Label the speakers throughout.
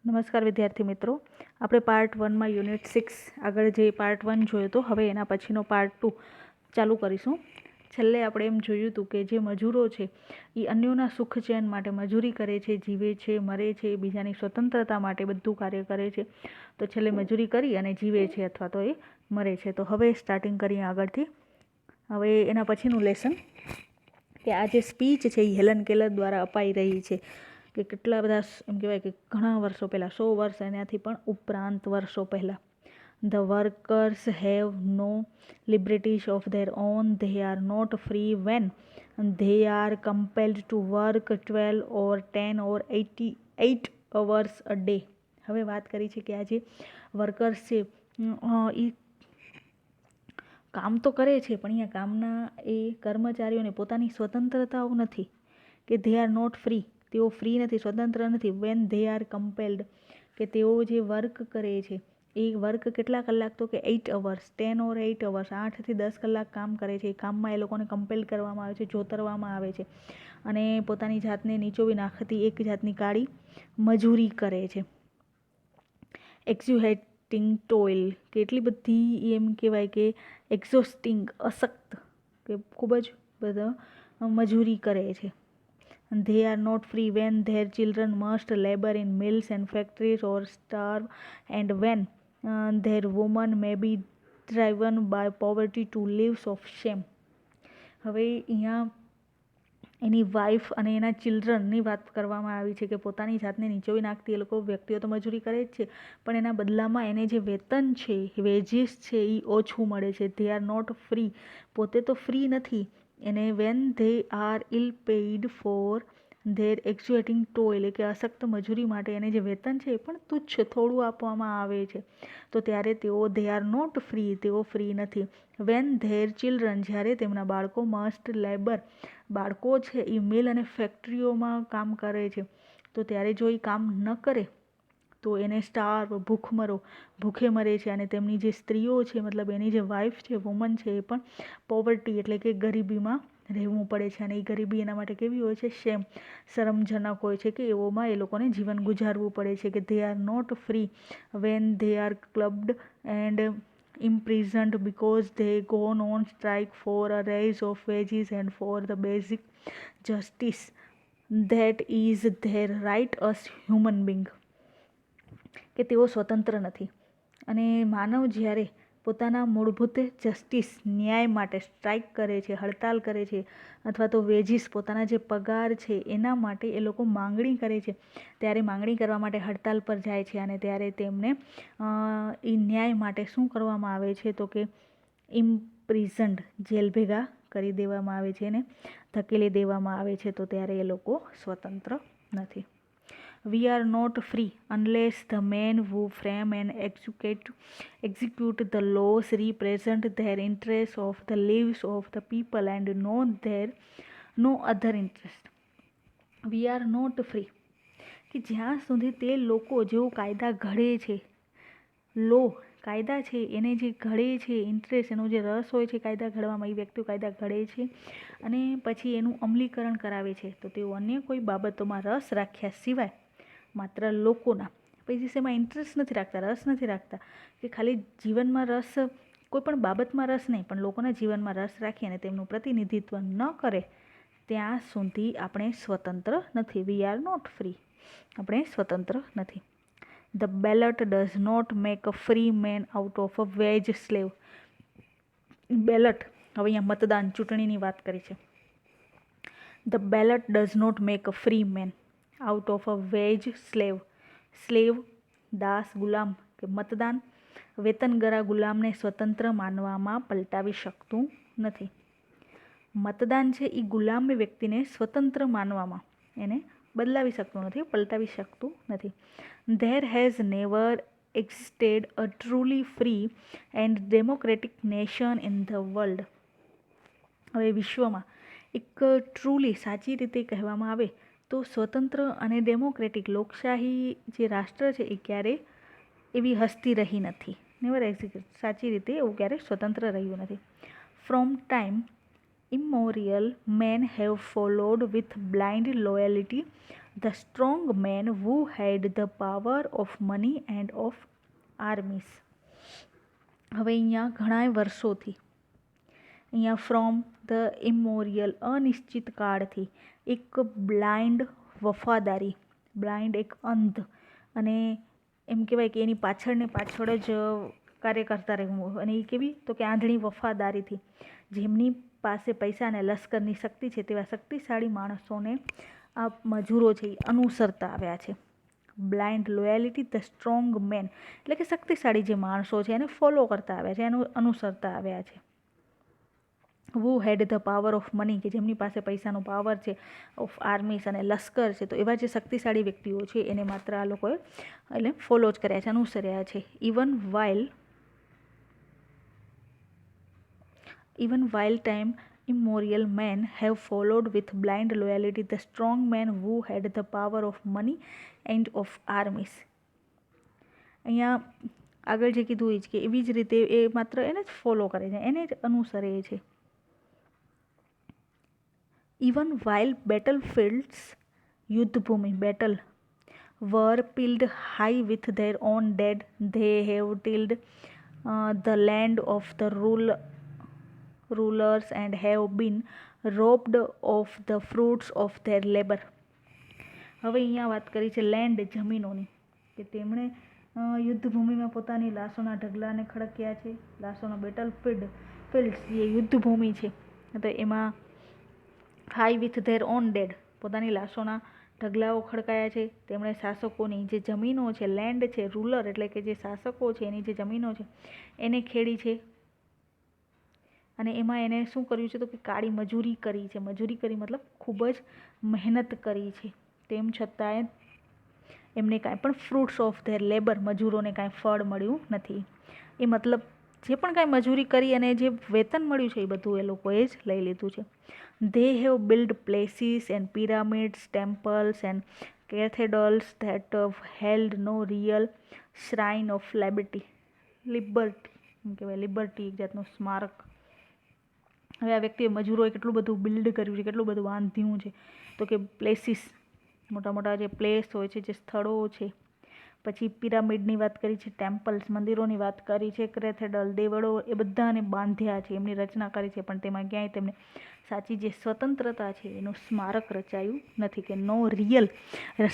Speaker 1: નમસ્કાર વિદ્યાર્થી મિત્રો, આપણે પાર્ટ 1માં યુનિટ 6 આગળ જે પાર્ટ 1 જોયો તો હવે એના પછીનો પાર્ટ 2 ચાલુ કરીશું. છેલ્લે આપણે એમ જોયું હતું કે જે મજૂરો છે એ અન્યોના સુખ ચેન માટે મજૂરી કરે છે, જીવે છે, મરે છે, બીજાની સ્વતંત્રતા માટે બધું કાર્ય કરે છે. તો છેલ્લે મજૂરી કરી અને જીવે છે અથવા તો એ મરે છે. તો હવે સ્ટાર્ટિંગ કરીએ આગળથી. હવે એના પછીનું લેસન કે આ જે સ્પીચ છે એ હેલન કેલર દ્વારા અપાઈ રહી છે કે કેટલા બધા એમ કહેવાય કે ઘણા વર્ષો પહેલાં, 100 વર્ષ એનાથી પણ ઉપરાંત વર્ષો પહેલાં. The workers have no liberties of their own, they are not free when they are compelled to work 12 or 10 or 88 hours a day. હવે વાત કરી છે કે આ જે વર્કર્સ છે એ કામ તો કરે છે, પણ અહીંયા કામના એ કર્મચારીઓને પોતાની સ્વતંત્રતાઓ નથી, કે ધે આર નોટ ફ્રી, તેઓ ફ્રી નથી, સ્વતંત્ર નથી. વેન ધે આર કમ્પેલ્ડ, કે તેઓ જે વર્ક કરે છે એ વર્ક કેટલા કલાક, તો કે 8 hours, 10 or 8 hours, 8 થી 10 કલાક કામ કરે છે. એ કામમાં એ લોકોને કમ્પેલ કરવામાં આવે છે, જોતરવામાં આવે છે અને પોતાની જાતને નીચોવી નાખતી એક જાતની કાળી મજૂરી કરે છે. એક્ઝ્યુહેટિંગ ટોઇલ, કે એટલી બધી એમ કહેવાય કે એક્ઝોસ્ટિંગ, અશક્ત, કે ખૂબ જ બધા મજૂરી કરે છે. They are not free when their children must labor in mills and factories or starve, and when their women may be driven by poverty to lives of shame. હવે અહીંયા એની વાઈફ અને એના ચિલ્ડ્રનની વાત કરવામાં આવી છે કે પોતાની જાતને નીચોવી નાખતી એ લોકો વ્યક્તિઓ તો મજૂરી કરે જ છે, પણ એના બદલામાં એને જે વેતન છે, વેજીસ છે, એ ઓછું મળે છે. ધે આર નોટ ફ્રી, પોતે તો ફ્રી નથી. એને when they are ill paid for their exacting toil, કે અશક્ત મજૂરી માટે એને જે વેતન છે એ પણ તુચ્છ થોડું આપવામાં આવે છે, તો ત્યારે તેઓ ધે આર નોટ ફ્રી, તેઓ ફ્રી નથી. વેન ધેર ચિલ્ડ્રન, જ્યારે તેમના બાળકો મસ્ટ લેબર, બાળકો છે એ મિલ અને ફેક્ટરીઓમાં કામ કરે છે, તો ત્યારે જો એ કામ ન કરે તો એને સ્ટાર્વ, ભૂખમરો, ભૂખે મરે છે. અને તેમની જે સ્ત્રીઓ છે, મતલબ એની જે વાઈફ છે, વુમન છે, એ પણ પોવર્ટી એટલે કે ગરીબીમાં રહેવું પડે છે. અને એ ગરીબી એના માટે કેવી હોય છે? શેમ, શરમજનક હોય છે, કે એવોમાં એ લોકોને જીવન ગુજારવું પડે છે. કે they are not free when they are clubbed and imprisoned because they gone on strike for a raise of wages and for the basic justice that is their right as human being. કે તેઓ સ્વતંત્ર નથી અને માનવ જ્યારે પોતાના મૂળભૂત justice, ન્યાય માટે સ્ટ્રાઇક કરે છે, હડતાલ કરે છે, અથવા તો વેજીસ, પોતાના જે પગાર છે એના માટે એ લોકો માંગણી કરે છે, ત્યારે માંગણી કરવા માટે હડતાલ પર જાય છે. અને ત્યારે તેમને એ ન્યાય માટે શું કરવામાં આવે છે, તો કે ઇમ્પ્રિઝન્ડ, જેલ ભેગા કરી દેવામાં આવે છે, એને ધકેલી દેવામાં આવે છે. તો ત્યારે એ લોકો સ્વતંત્ર નથી. We are not free unless the men who frame and execute the laws represent their interests of the lives of the people and no other interest. We are not free, કે જ્યાં સુધી તે લોકો જેઓ કાયદા ઘડે છે, લો, કાયદા છે એને જે ઘડે છે, ઇન્ટરેસ્ટ, એનો જે રસ હોય છે કાયદા ઘડવામાં, એ વ્યક્તિઓ કાયદા ઘડે છે અને પછી એનું અમલીકરણ કરાવે છે, તો તેઓ અન્ય કોઈ બાબતોમાં રસ રાખ્યા સિવાય માત્ર લોકોના, પછી શેમાં ઇન્ટરેસ્ટ નથી રાખતા, રસ નથી રાખતા, કે ખાલી જીવનમાં રસ, કોઈ પણ બાબતમાં રસ નહીં, પણ લોકોના જીવનમાં રસ રાખી અને તેમનું પ્રતિનિધિત્વ ન કરે ત્યાં સુધી આપણે સ્વતંત્ર નથી. વી આર નોટ ફ્રી, આપણે સ્વતંત્ર નથી. The ballot does not make a free man out of a wage slave. Ballot, હવે અહીંયા મતદાન, ચૂંટણીની વાત કરી છે. The ballot does not make a free man out of a wage slave. Slave, દાસ, ગુલામ, કે મતદાન વેતનગરા ગુલામને સ્વતંત્ર માનવામાં પલટાવી શકતું નથી. મતદાન છે એ ગુલામ વ્યક્તિને સ્વતંત્ર માનવામાં એને બદલાવી શકતું નથી, પલટાવી શકતું નથી. There has never existed a truly free and democratic nation in the world. હવે વિશ્વમાં એક ટ્રુલી, સાચી રીતે કહેવામાં આવે તો સ્વતંત્ર અને ડેમોક્રેટિક, લોકશાહી જે રાષ્ટ્ર છે એ ક્યારેય એવી હસ્તી રહી નથી. નેવર એક્ઝિસ્ટ, સાચી રીતે એવું ક્યારેય સ્વતંત્ર રહ્યું નથી. From time immemorial men have followed with blind loyalty the strong man who had the power of money and of armies. હવે અહીંયા ઘણા વર્ષોથી, અહીંયા ફ્રોમ ધ ઇમોરિયલ અનિશ્ચિત કાળથી એક બ્લાઇન્ડ વફાદારી, બ્લાઇન્ડ એક અંધ, અને એમ કહેવાય કે એની પાછળ જ કાર્ય કરતા રહેવું. અને એ કેવી તો કે આંધળી વફાદારીથી જેમની પાસે પૈસા અને લશ્કરની શક્તિ છે તેવા શક્તિશાળી માણસોને આ મજૂરો છે એ અનુસરતા આવ્યા છે. બ્લાઇન્ડ લોયાલિટી ધ સ્ટ્રોંગ મેન, એટલે કે શક્તિશાળી જે માણસો છે એને ફોલો કરતા આવ્યા છે, એનું અનુસરતા આવ્યા છે. who had the power of money, કે જેમની પાસે પૈસાનો પાવર છે, ઓફ આર્મીસ અને લશ્કર છે, તો એવા જે શક્તિશાળી વ્યક્તિઓ છે એને માત્ર આ લોકોએ એટલે ફોલો જ કર્યા છે, અનુસર્યા છે. even while time immemorial men have followed with blind loyalty the strong men who had the power of money and of armies. અહીંયા આગળ જે કીધું એ જ કે એવી જ રીતે એ માત્ર એને જ ફોલો કરે છે, એને જ અનુસરે છે. Even while battlefields, યુદ્ધભૂમિ, battle, were filled high with their own dead, they have tilled the land of the rulers and have been robbed of the fruits of their labor. હવે અહીંયા વાત કરી છે લેન્ડ, જમીનોની, કે તેમણે યુદ્ધભૂમિમાં પોતાની લાશોના ઢગલાને ખડક્યા છે. લાશોના બેટલફિલ્ડ્સ જે યુદ્ધભૂમિ છે, તો એમાં high with their own dead, પોતાની લાશોના ઢગલાઓ ખડકાયા છે. તેમણે શાસકોની જે જમીનો છે, લેન્ડ છે, રૂલર એટલે કે જે શાસકો છે એની જે જમીનો છે એને ખેડી છે. અને એમાં એને શું કર્યું છે તો કે કાળી મજૂરી કરી છે. મજૂરી કરી મતલબ ખૂબ જ મહેનત કરી છે. તેમ છતાંય એમને કાંઈ પણ ફ્રૂટ્સ ઓફ ધેર લેબર, મજૂરોને કાંઈ ફળ મળ્યું નથી. એ મતલબ જે પણ કાંઈ મજૂરી કરી અને જે વેતન મળ્યું છે એ બધું એ લોકોએ જ લઈ લીધું છે. They have built places and pyramids, temples and cathedrals that have held no real shrine of liberty. એમ કહેવાય, લિબર્ટી એક જાતનું સ્મારક. હવે આ વ્યક્તિએ મજૂરોએ કેટલું બધું બિલ્ડ કર્યું છે, કેટલું બધું બાંધ્યું છે, તો કે પ્લેસીસ, મોટા મોટા જે પ્લેસ હોય છે, જે સ્થળો છે. પછી પિરામિડની વાત કરી છે, ટેમ્પલ્સ, મંદિરોની વાત કરી છે, કેથેડ્રલ, દેવળો, એ બધાને બાંધ્યા છે, એમની રચના કરી છે, પણ તેમાં ક્યાંય તેમને સાચી જે સ્વતંત્રતા છે એનું સ્મારક રચાયું નથી, કે નો રિયલ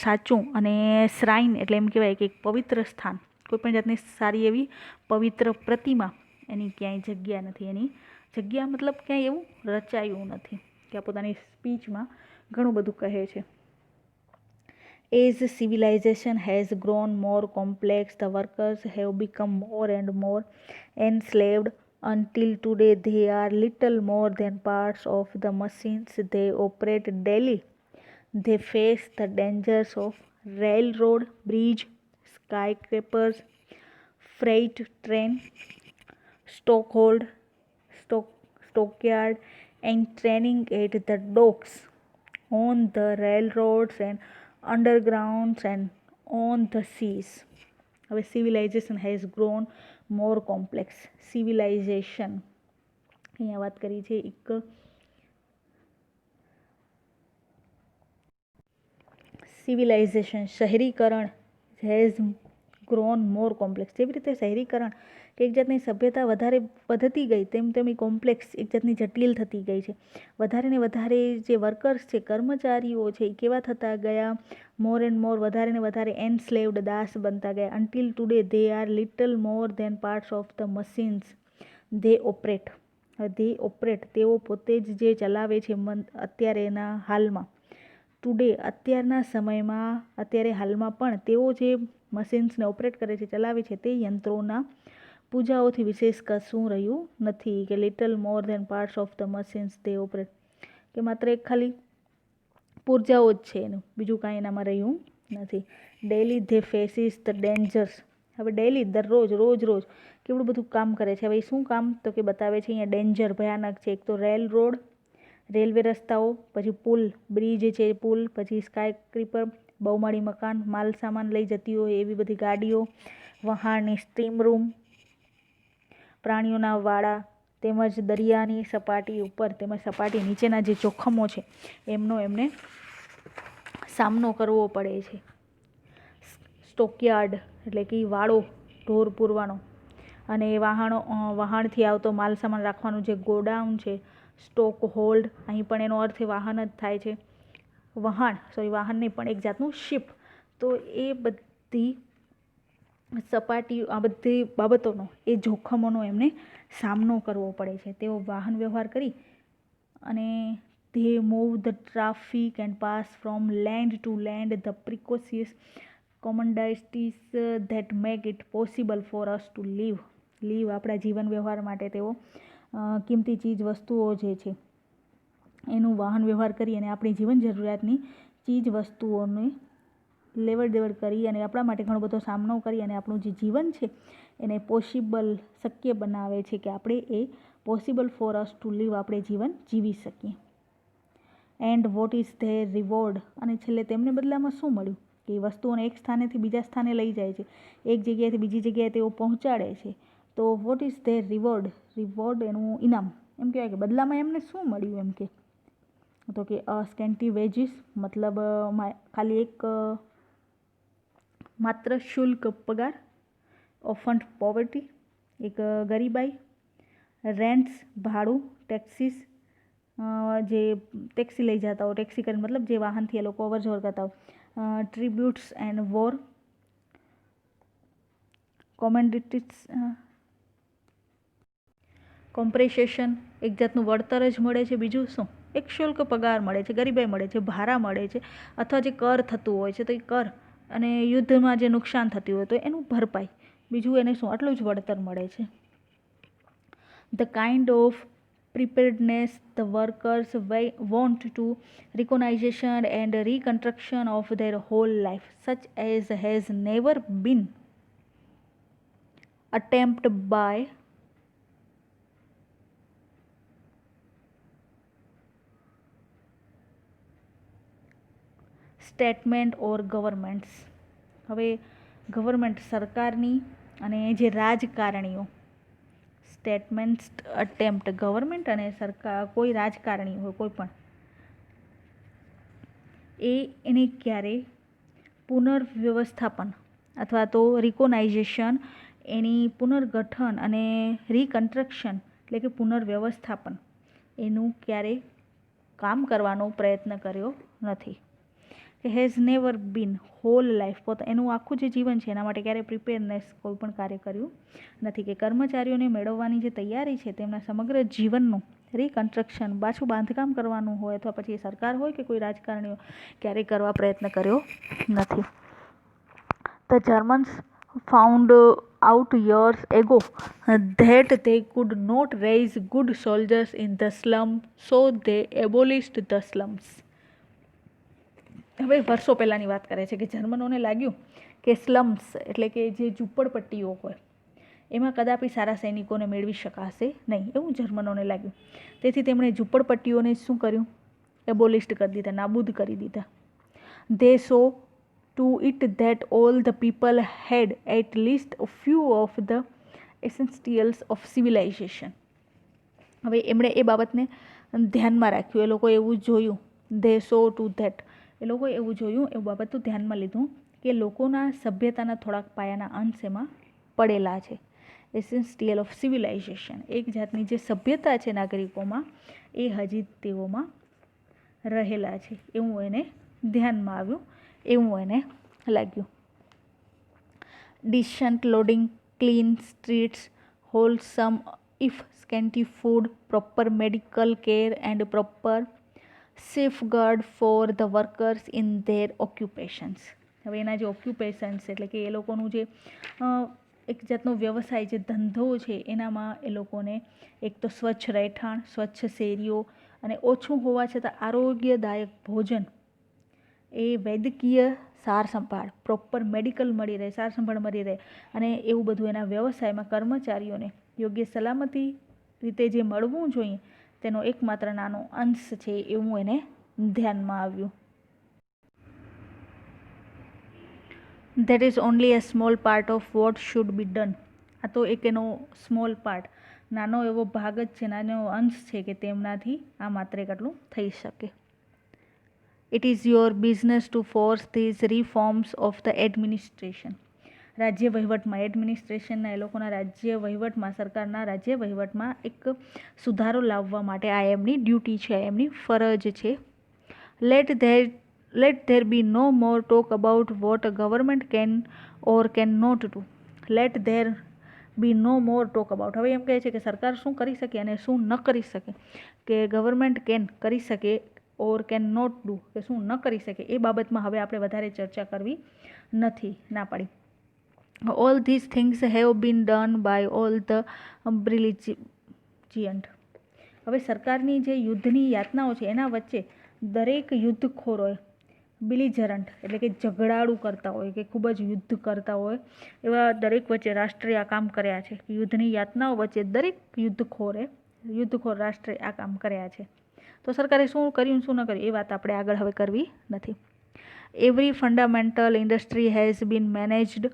Speaker 1: સાચું. અને શ્રાઇન એટલે એમ કહેવાય કે એક પવિત્ર સ્થાન, કોઈ પણ જાતની સારી એવી પવિત્ર પ્રતિમા એની ક્યાંય જગ્યા નથી. એની જગ્યા મતલબ ક્યાંય એવું રચાયું નથી, કે આ પોતાની સ્પીચમાં ઘણું બધું કહે છે. As civilization has grown more complex, the workers have become more and more enslaved. Until today, they are little more than parts of the machines they operate daily. They face the dangers of railroad, bridge, skyscrapers, freight train, stockyard, and training at the docks, on the railroads and undergrounds and on the seas. હવે civilization has grown more complex. civilization અહીંયા વાત કરી છે એક civilization, શહેરીકરણ, has grown more complex. જેવી રીતે શહેરીકરણ કે એક જાતની સભ્યતા વધારે વધતી ગઈ તેમ એ કોમ્પ્લેક્સ, એક જાતની જટિલ થતી ગઈ છે. વધારે ને વધારે જે વર્કર્સ છે, કર્મચારીઓ છે, એ કેવા થતા ગયા, મોર એન્ડ મોર, વધારે ને વધારે એનસ્લેવ્ડ, દાસ બનતા ગયા. Until today they are little more than parts of the machines they operate. તેઓ પોતે જ જે ચલાવે છે અત્યારેના હાલમાં. ટુડે અત્યારના સમયમાં, અત્યારે હાલમાં પણ તેઓ જે મશીન્સને ઓપરેટ કરે છે, ચલાવે છે, તે યંત્રોના પૂજાઓથી વિશેષ કશું રહ્યું નથી. કે little more than parts of the machines they operate, કે માત્ર એક ખાલી પૂજાઓ જ છે એનું, બીજું કાંઈ એનામાં રહ્યું નથી. Daily they faces the dangers. હવે ડેલી, દરરોજ, રોજ કેવડું બધું કામ કરે છે. હવે શું કામ તો કે બતાવે છે અહીંયા ડેન્જર, ભયાનક છે. એક તો રેલ રોડ, રેલવે રસ્તાઓ, પછી પુલ, બ્રિજ છે, પુલ, પછી સ્કાયસ્ક્રેપર, બહુમાળી મકાન, માલ સામાન લઈ જતી હોય એવી બધી ગાડીઓ, વહાણની સ્ટીમ રૂમ, પ્રાણીઓના વાડા, તેમજ દરિયાની સપાટી ઉપર તેમજ સપાટી નીચેના જે જોખમો છે એમનો એમને સામનો કરવો પડે છે. સ્ટોકયાર્ડ એટલે કે વાળો ઢોર પૂરવાનો, અને વહાણથી આવતો માલ સામાન રાખવાનું જે ગોડાઉન છે, સ્ટોક હોલ્ડ, અહીં પણ એનો અર્થ વાહન જ થાય છે. વાહન નહીં પણ એક જાતનું શિપ. તો એ બધી આ બધી બાબતોનો, એ જોખમોનો એમને સામનો કરવો પડે છે. તેઓ વાહન વ્યવહાર કરી અને they move the traffic and pass from land to land the precocious commodities that make it possible for us to live. આપણા જીવન વ્યવહાર માટે તેઓ કિંમતી ચીજ વસ્તુઓ જે છે એનું વાહન વ્યવહાર કરી અને આપણી જીવન જરૂરિયાતની ચીજ વસ્તુઓને લેવડ દેવડ કરી અને આપણા માટે ઘણો બધો સામનો કરી અને આપણું જે જીવન છે એને શક્ય બનાવે છે, કે આપણે એ possible for us to live, આપણે જીવન જીવી શકીએ. And what is their reward, અને છેલ્લે તેમને બદલામાં શું મળ્યું, કે એ વસ્તુઓને એક સ્થાનેથી બીજા સ્થાને લઈ જાય છે, એક જગ્યાએથી બીજી જગ્યાએ તેઓ પહોંચાડે છે. તો વોટ ઇઝ ધેર રિવોર્ડ એનું ઇનામ, એમ કહેવાય કે બદલામાં એમને શું મળ્યું, એમ કે તો કે સ્કેન્ટી વેજીસ, મતલબ ખાલી એક માત્ર શુલ્ક પગાર. ઓફન્ટ પોવર્ટી, એક ગરીબાઈ. રેન્ટ્સ, ભાડું. ટેક્સીસ, જે ટેક્સી લઈ જતા હોય, ટેક્સી કરીને મતલબ જે વાહનથી એ લોકો અવર જવર કરતા હોય. ટ્રીબ્યુટ્સ એન્ડ વોર. કોમ્પ્રેસેશન, એક જાતનું વળતર જ મળે છે. બીજું શું? એક શુલ્ક પગાર મળે છે, ગરીબાઈ મળે છે, ભાડા મળે છે, અથવા જે કર થતું હોય છે તો એ કર, અને યુદ્ધમાં જે નુકસાન થતું હોય તો એનું ભરપાઈ. બીજું એને શું? આટલું જ વળતર મળે છે. The kind of preparedness the workers want to recognition and reconstruction of their whole life, such as has never been attempted by statement or governments. હવે ગવર્મેન્ટ, સરકારની, અને જે રાજકારણીઓ, સ્ટેટમેન્ટ્સ, અટેમ્પ્ટ, ગવર્મેન્ટ અને સરકાર, કોઈ રાજકારણી હોય કોઈ પણ, એને ક્યારે પુનર્વ્યવસ્થાપન અથવા તો રિકોનાઇઝેશન, એની પુનર્ગઠન અને રિકન્સ્ટ્રક્શન એટલે કે પુનર્વ્યવસ્થાપન, એનું ક્યારે કામ કરવાનો પ્રયત્ન કર્યો નથી. Has never bin hall life, એનું આખું જે જીવન છે એના માટે ક્યારેય પ્રિપેરનેસ કોઈ પણ કાર્ય કર્યું નથી. કે કર્મચારીઓને મેળવવાની જે તૈયારી છે તેમના સમગ્ર જીવનનું રિકન્સ્ટ્રક્શન, પાછું બાંધકામ કરવાનું હોય, અથવા પછી એ સરકાર હોય કે કોઈ રાજકારણીઓ, ક્યારેય કરવા પ્રયત્ન કર્યો નથી. The Germans found out years ago that they could not raise good soldiers in the slum, so they abolished the slums. હવે વર્ષો પહેલાંની વાત કરે છે કે જર્મનોને લાગ્યું કે સ્લમ્સ એટલે કે જે ઝૂંપડપટ્ટીઓ હોય એમાં કદાપી સારા સૈનિકોને મેળવી શકાશે નહીં, એવું જર્મનોને લાગ્યું. તેથી તેમણે ઝૂંપડપટ્ટીઓને શું કર્યું? એબોલિસ્ટ કરી દીધા, નાબૂદ કરી દીધા. They saw to it that all the people had at least a few of the essentials of civilization. હવે એમણે એ બાબતને ધ્યાનમાં રાખ્યું, એ લોકોએ એવું જોયું. They saw to that, એ લોકોએ એવું જોયું, એવું બાબતું ધ્યાનમાં લીધું કે લોકોના સભ્યતાના થોડાક પાયાના અંશ એમાં પડેલા છે. એસેન્શિયલ ઓફ સિવિલાઇઝેશન, એક જાતની જે સભ્યતા છે નાગરિકોમાં, એ હજી તેઓમાં રહેલા છે, એવું એને ધ્યાનમાં આવ્યું, એવું એને લાગ્યું. Decent lodging, clean streets, wholesome if scanty food, proper medical care and proper safeguard for the workers in their occupations. હવે એના જે ઓક્યુપેશન્સ એટલે કે એ લોકોનું જે એક જાતનો વ્યવસાય, જે ધંધો છે, એનામાં એ લોકોને એક તો સ્વચ્છ રહેઠાણ, સ્વચ્છ શેરીઓ, અને ઓછું હોવા છતાં આરોગ્યદાયક ભોજન, એ વૈદ્યકીય સાર સંભાળ, પ્રોપર મેડિકલ મળી રહે, સાર સંભાળ મળી રહે, અને એવું બધું એના વ્યવસાયમાં કર્મચારીઓને યોગ્ય સલામતી રીતે જે મળવું જોઈએ તેનો એકમાત્ર નાનો અંશ છે, એવું એને ધ્યાનમાં આવ્યું. That is only a small part of what should be done. આ તો એક એનો સ્મોલ પાર્ટ, નાનો એવો ભાગ જ છે, નાનો અંશ છે કે તેમનાથી આ માત્ર એક આટલું થઈ શકે. It is your business to force these reforms of the administration. રાજ્ય વહીવટમાં એડમિનિસ્ટ્રેશનના એ લોકોના રાજ્ય વહીવટમાં સરકારના રાજ્ય વહીવટમાં એક સુધારો લાવવા માટે આ એમની ડ્યુટી છે, એમની ફરજ છે. Let there be no more talk about what a government can or can not do. Let there be no more talk about. હવે એમ કહે છે કે સરકાર શું કરી શકે અને શું ન કરી શકે, કે ગવર્મેન્ટ કેન કરી શકે ઓર કેન નોટ ડુ, કે શું ન કરી શકે, એ બાબતમાં હવે આપણે વધારે ચર્ચા કરવી નથી, ના પાડી. All these things have been done by all the belligerent. હવે સરકારની જે યુદ્ધની યાતનાઓ છે એના વચ્ચે દરેક યુદ્ધખોરોએ, બિલિજરન્ટ એટલે કે ઝઘડાળું કરતા હોય કે ખૂબ જ યુદ્ધ કરતા હોય એવા દરેક વચ્ચે રાષ્ટ્રે આ કામ કર્યા છે. યુદ્ધની યાતનાઓ વચ્ચે દરેક યુદ્ધખોર રાષ્ટ્રે આ કામ કર્યા છે. તો સરકારે શું કર્યું શું ન કર્યું એ વાત આપણે આગળ હવે કરવી નથી. Every fundamental industry has been managed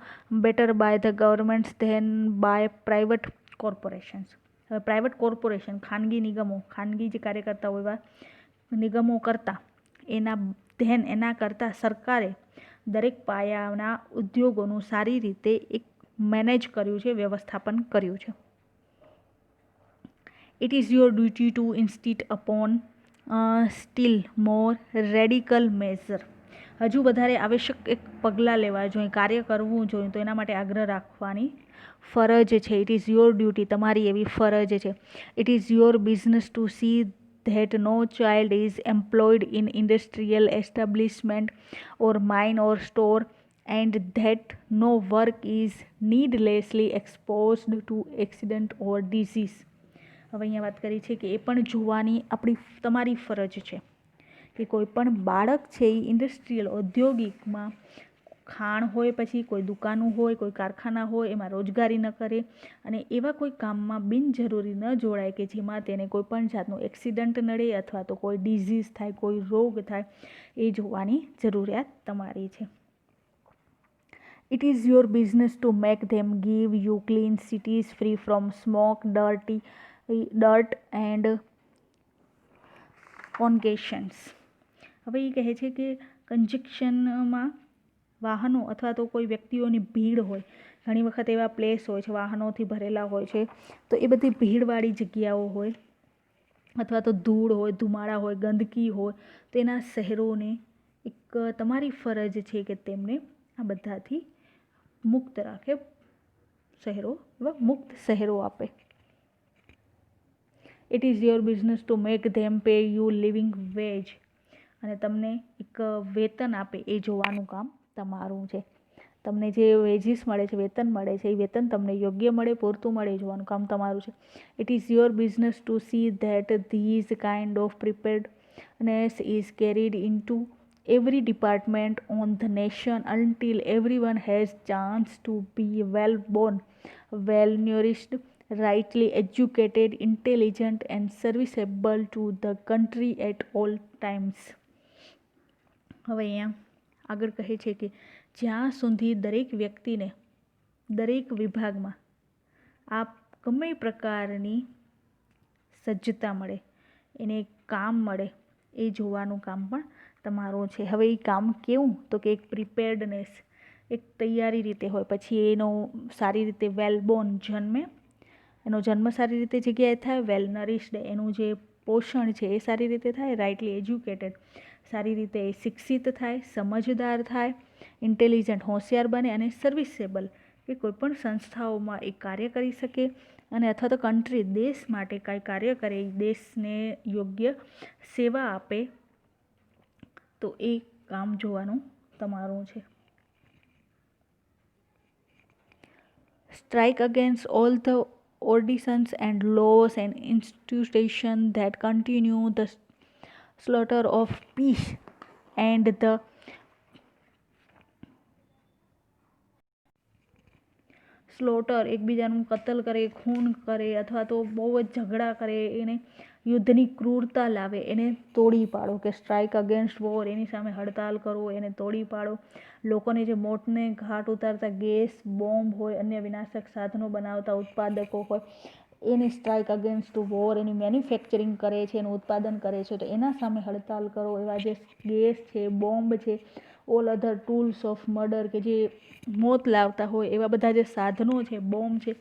Speaker 1: better by the governments than by private corporations. હવે પ્રાઇવેટ કોર્પોરેશન, ખાનગી નિગમો, ખાનગી જે કાર્ય કરતા હોય એવા નિગમો કરતાં એના કરતાં સરકારે દરેક પાયાના ઉદ્યોગોનું સારી રીતે એક મેનેજ કર્યું છે, વ્યવસ્થાપન કર્યું છે. It is your duty to insist upon still more radical measure. હજુ વધારે આવશ્યક એક પગલાં લેવા જોઈએ, કાર્ય કરવું જોઈએ, તો એના માટે આગ્રહ રાખવાની ફરજ છે. ઇટ ઇઝ યોર ડ્યુટી, તમારી એવી ફરજ છે. It is your business to see that no child is employed in industrial establishment or mine or store, and that no work is needlessly exposed to accident or disease. હવે અહીંયા વાત કરી છે કે એ પણ જોવાની તમારી ફરજ છે કે કોઈ પણ બાળક છે એ ઇન્ડસ્ટ્રીયલ ઔદ્યોગિકમાં, ખાણ હોય, પછી કોઈ દુકાનો હોય, કોઈ કારખાના હોય, એમાં રોજગારી ન કરે અને એવા કોઈ કામમાં બિનજરૂરી ન જોડાય કે જેમાં તેને કોઈ પણ જાતનું એક્સિડન્ટ નડે અથવા તો કોઈ ડિઝીઝ થાય, કોઈ રોગ થાય, એ જોવાની જરૂરિયાત તમારી છે. It is your business to make them give you clean cities free from smoke, dirt and congestions. હવે એ કહે છે કે કન્જેક્શનમાં વાહનો અથવા તો કોઈ વ્યક્તિઓની ભીડ હોય, ઘણી વખત એવા પ્લેસ હોય છે વાહનોથી ભરેલા હોય છે, તો એ બધી ભીડવાળી જગ્યાઓ હોય અથવા તો ધૂળ હોય, ધુમાડા હોય, ગંદકી હોય, તો એના શહેરોને એક તમારી ફરજ છે કે તેમને આ બધાથી મુક્ત રાખે, મુક્ત શહેરો આપે. It is your business to make them pay you living veg. અને તમને એક વેતન આપે એ જોવાનું કામ તમારું છે. તમને જે વેજીસ મળે છે, વેતન મળે છે, એ વેતન તમને યોગ્ય મળે, પૂરતું મળે એ જોવાનું કામ તમારું છે. It is your business to see that these kind of preparedness is carried into every department on the nation until everyone has chance to be well born, well nourished, rightly educated, intelligent and serviceable to the country at all times. હવે અહીંયા આગળ કહે છે કે જ્યાં સુધી દરેક વ્યક્તિને દરેક વિભાગમાં આ ગમે પ્રકારની સજ્જતા મળે, એને કામ મળે, એ જોવાનું કામ પણ તમારું છે. હવે એ કામ કેવું, તો કે એક પ્રિપેર્ડનેસ, એક તૈયારી રીતે હોય, પછી એનો સારી રીતે વેલ બોર્ન જન્મે, એનો જન્મ સારી રીતે જગ્યાએ થાય, વેલ નરિશ્ડ એનું જે પોષણ છે એ સારી રીતે થાય, રાઇટલી એજ્યુકેટેડ સારી રીતે શિક્ષિત થાય, સમજદાર થાય, ઇન્ટેલિજન્ટ હોશિયાર બને અને સર્વિસેબલ કે કોઈપણ સંસ્થાઓમાં એ કાર્ય કરી શકે અને અથવા તો કન્ટ્રી દેશ માટે કાંઈ કાર્ય કરે, દેશને યોગ્ય સેવા આપે, તો એ કામ જોવાનું તમારું છે. Strike against all the ordinances and laws and institutions that continue the slaughter of peace and the slaughter, એકબીજાનું કતલ કરે, ખૂન કરે અથવા તો બહુ જ ઝઘડા કરે, એને યુદ્ધની ક્રૂરતા લાવે, એને તોડી પાડો. કે સ્ટ્રાઇક અગેન્સ્ટ વોર, એની સામે હડતાલ કરો, એને તોડી પાડો. લોકોને જે મોતને ઘાટ ઉતારતા ગેસ, બોમ્બ હોય, અન્ય વિનાશક સાધનો બનાવતા ઉત્પાદકો હોય, એની સ્ટ્રાઇક અગેન્સ્ટ વોર, એની મેન્યુફેક્ચરિંગ કરે છે, એનું ઉત્પાદન કરે છે, તો એના સામે હડતાલ કરો. એવા જે ગેસ છે, બોમ્બ છે, all other tools of murder કે જે મોત લાવતા હોય એવા બધા જે સાધનો છે, બોમ્બ છે,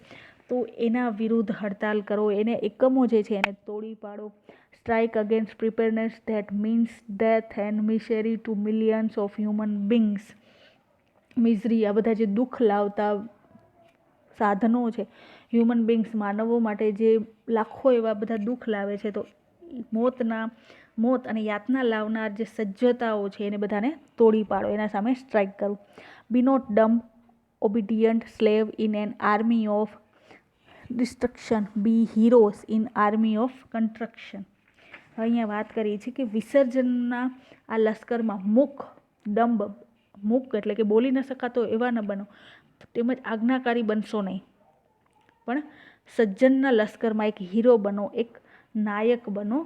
Speaker 1: તો એના વિરુદ્ધ હડતાલ કરો. એને એકમો જે છે એને તોડી પાડો. Strike against preparedness that means death and misery to millions of human beings. Misery, આ બધા જે દુઃખ લાવતા સાધનો છે, હ્યુમન બિંગ્સ, માનવો માટે જે લાખો એવા બધા દુઃખ લાવે છે, તો મોત અને યાતના લાવનાર જે સજ્જતાઓ છે એને બધાને તોડી પાડો. એના સામે સ્ટ્રાઇક કરો. Be not dumb obedient slave in an army of destruction, be heroes in army of construction. અહીંયા વાત કરી છે કે વિસર્જનના આ લશ્કરમાં મૂક એટલે કે બોલી ન શકાતો એવા ન બનો, તેમજ આજ્ઞાકારી બનશો નહીં, પણ સજ્જનના લશ્કરમાં એક હીરો બનો, એક નાયક બનો.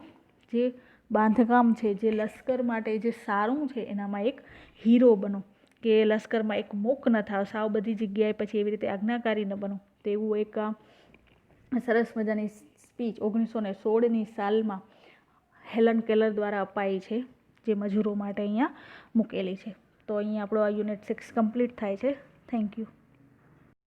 Speaker 1: જે બાંધકામ છે, જે લશ્કર માટે જે સારું છે એનામાં એક હીરો બનો, કે લશ્કરમાં એક મૂક ન થાવ, સાવ બધી જગ્યાએ પછી એવી રીતે આજ્ઞાકારી ન બનો. તેવું એક સરસ મજાની સ્પીચ 1916ની સાલમાં હેલન કેલર દ્વારા અપાઈ છે, જે મજૂરો માટે અહીંયા મૂકેલી છે. તો અહીંયા આપણો આ યુનિટ 6 કમ્પ્લીટ થાય છે. Thank you.